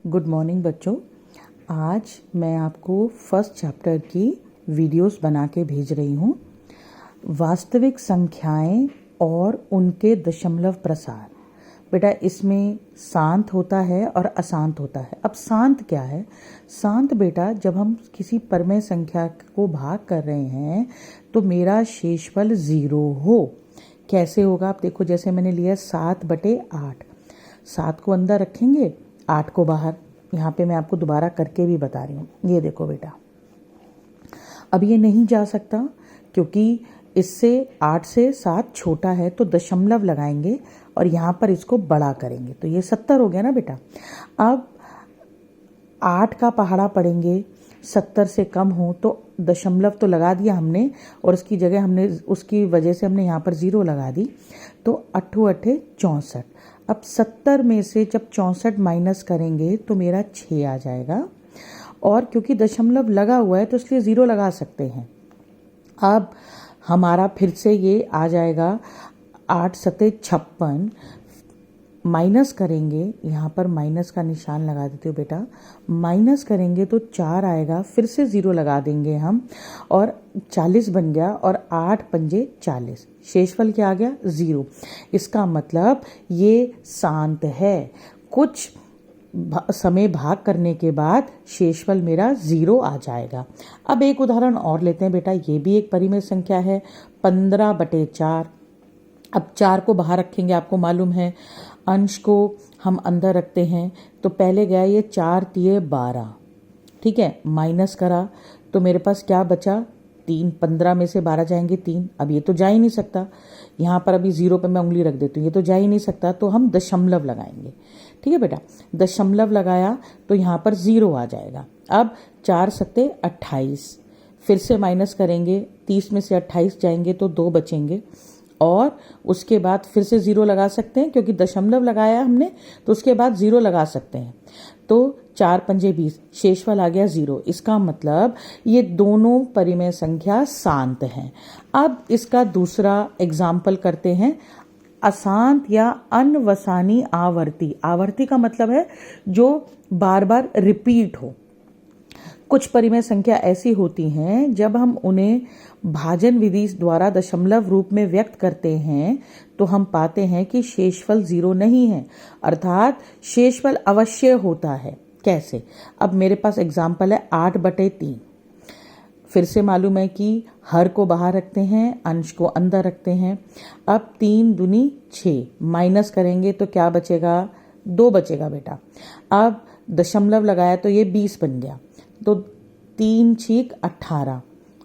Good morning बच्चों। आज मैं आपको फर्स्ट चैप्टर की वीडियोस बना के भेज रही हूँ। वास्तविक संख्याएं और उनके दशमलव प्रसार। बेटा इसमें शांत होता है और अशांत होता है। अब शांत क्या है? शांत बेटा जब हम किसी परमेय संख्या को भाग कर रहे हैं तो मेरा शेषफल 0 हो। कैसे होगा आप देखो, जैसे मैंने लिया 7/8। 7 को अंदर रखेंगे, 8 को बाहर। यहाँ पे मैं आपको दोबारा करके भी बता रही हूँ। ये देखो बेटा, अब ये नहीं जा सकता क्योंकि इससे 8 से 7 छोटा है, तो दशमलव लगाएंगे और यहाँ पर इसको बड़ा करेंगे तो ये 70 हो गया ना बेटा। अब 8 का पहाड़ा पढ़ेंगे, 70 से कम हो तो दशमलव तो लगा दिया हमने और उसकी जगह हमने उसकी वजह से हमने यहाँ पर 0 लगा दी, तो 8 8 64। अब 70 में से जब 64 माइनस करेंगे तो मेरा 6 आ जाएगा, और क्योंकि दशमलव लगा हुआ है तो इसलिए 0 लगा सकते हैं। अब हमारा फिर से ये आ जाएगा 8 7 56। माइनस करेंगे, यहाँ पर माइनस का निशान लगा देते हो बेटा। माइनस करेंगे तो 4 आएगा, फिर से 0 लगा देंगे हम और 40 बन गया, और 8 पंजे 40। शेषफल क्या आ गया? 0। इसका मतलब ये शांत है। कुछ समय भाग करने के बाद शेषफल मेरा 0 आ जाएगा। अब एक उदाहरण और लेते हैं बेटा, ये भी एक परिमेय संख्या है, 15/4। अब 4 को बाहर रखेंगे, आपको मालूम है अंश को हम अंदर रखते हैं, तो पहले गया ये 4 तिये 12, ठीक है। माइनस करा तो मेरे पास क्या बचा? 3। 15 में से 12 जाएंगे 3। अब ये तो जा ही नहीं सकता, यहाँ पर अभी 0 पे मैं उंगली रख देती हूँ, ये तो जा ही नहीं सकता, तो हम दशमलव लगाएंगे। ठीक है बेटा, दशमलव लगाया तो यहाँ पर 0 आ जाएगा। अब 4 7 28, फिर से माइनस करेंगे, 30 में से 28 जाएंगे तो 2 बचेंगे, और उसके बाद फिर से 0 लगा सकते हैं क्योंकि दशमलव लगाया हमने, तो उसके बाद 0 लगा सकते हैं। तो 4 पंजे 20, शेषफल आ गया 0। इसका मतलब ये दोनों परिमेय संख्या शांत हैं। अब इसका दूसरा एग्जाम्पल करते हैं, अशांत या अनवसानी आवर्ती। आवर्ती का मतलब है जो बार बार रिपीट हो। कुछ परिमेय संख्या ऐसी होती हैं जब हम उन्हें भाजन विधि द्वारा दशमलव रूप में व्यक्त करते हैं तो हम पाते हैं कि शेषफल 0 नहीं है, अर्थात शेषफल अवश्य होता है। कैसे? अब मेरे पास एग्जाम्पल है 8/3। फिर से मालूम है कि हर को बाहर रखते हैं, अंश को अंदर रखते हैं। अब 3 दूनी 6, माइनस करेंगे तो क्या बचेगा? 2 बचेगा बेटा। अब दशमलव लगाया तो ये 20 बन गया, तो 3 6 18।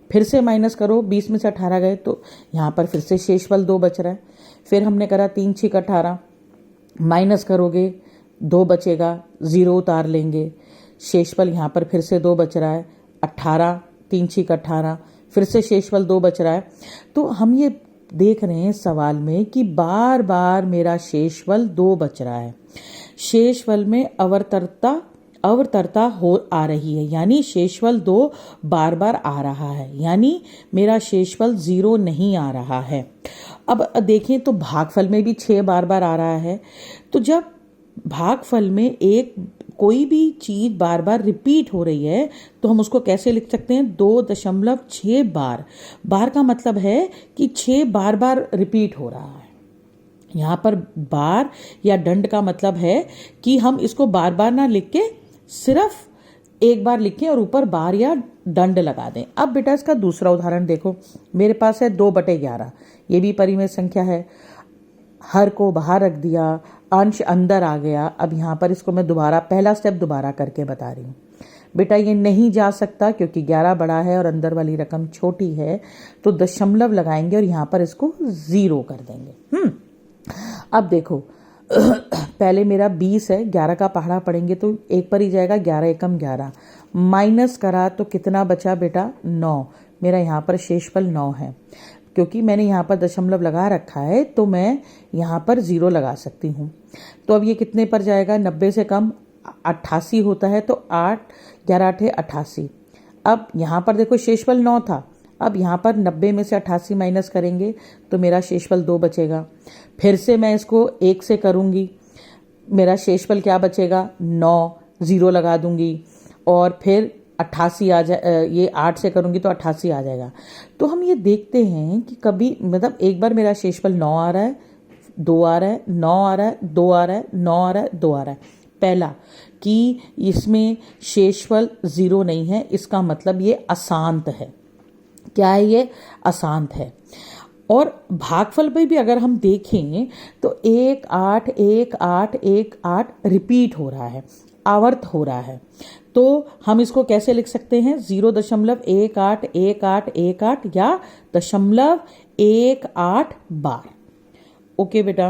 फिर से माइनस करो, 20 में से 18 गए तो यहाँ पर फिर से शेषफल 2 बच रहा है। फिर हमने करा 3 6 18, माइनस करोगे 2 बचेगा, 0 उतार लेंगे, शेषफल यहाँ पर फिर से 2 बच रहा है। 18 3 6 18, फिर से शेषफल 2 बच रहा है। तो हम ये देख रहे हैं सवाल में कि बार बार मेरा शेषफल 2 बच रहा है। शेषफल में अवतरता हो आ रही है, यानी शेषफल 2 बार बार आ रहा है, यानी मेरा शेषफल 0 नहीं आ रहा है। अब देखें तो भागफल में भी 6 बार बार आ रहा है। तो जब भागफल में एक कोई भी चीज बार बार रिपीट हो रही है तो हम उसको कैसे लिख सकते हैं? 2.6 बार। बार का मतलब है कि 6 बार बार रिपीट हो रहा है। यहाँ पर बार या दंड का मतलब है कि हम इसको बार बार ना लिख के सिर्फ एक बार लिखें और ऊपर बार या दंड लगा दें। अब बेटा इसका दूसरा उदाहरण देखो, मेरे पास है 2/11। ये भी परिमेय संख्या है। हर को बाहर रख दिया, अंश अंदर आ गया। अब यहाँ पर इसको मैं दोबारा पहला स्टेप दोबारा करके बता रही हूँ बेटा। ये नहीं जा सकता क्योंकि 11 बड़ा है और अंदर वाली रकम छोटी है, तो दशमलव लगाएंगे और यहाँ पर इसको 0 कर देंगे। अब देखो पहले मेरा 20 है, 11 का पहाड़ा पढ़ेंगे तो एक पर ही जाएगा, 11 एकम 11। माइनस करा तो कितना बचा बेटा? 9। मेरा यहाँ पर शेषफल 9 है। क्योंकि मैंने यहाँ पर दशमलव लगा रखा है तो मैं यहाँ पर 0 लगा सकती हूँ। तो अब ये कितने पर जाएगा? 90 से कम 88 होता है, तो 8 11 8 88। अब यहाँ पर देखो शेषफल 9 था, अब यहाँ पर 90 में से 88 माइनस करेंगे तो मेरा शेषफल 2 बचेगा। फिर से मैं इसको 1 से करूँगी, मेरा शेषफल क्या बचेगा? 9। ज़ीरो लगा दूंगी और फिर 88 आ जाए, ये 8 से करूंगी तो 88 आ जाएगा। तो हम ये देखते हैं कि कभी मतलब एक बार मेरा शेषफल 9 आ रहा है, 2 आ रहा है, 9 आ रहा है, 2 आ रहा है, 9 आ रहा है, 2 आ रहा है। पहला कि इसमें शेषफल 0 नहीं है, इसका मतलब ये अशांत है। क्या है ये? अशांत है। और भागफल पे भी अगर हम देखें तो 1 8 1 8 1 8 रिपीट हो रहा है, आवर्त हो रहा है। तो हम इसको कैसे लिख सकते हैं? 0.181818 या 0.18 बार। ओके बेटा।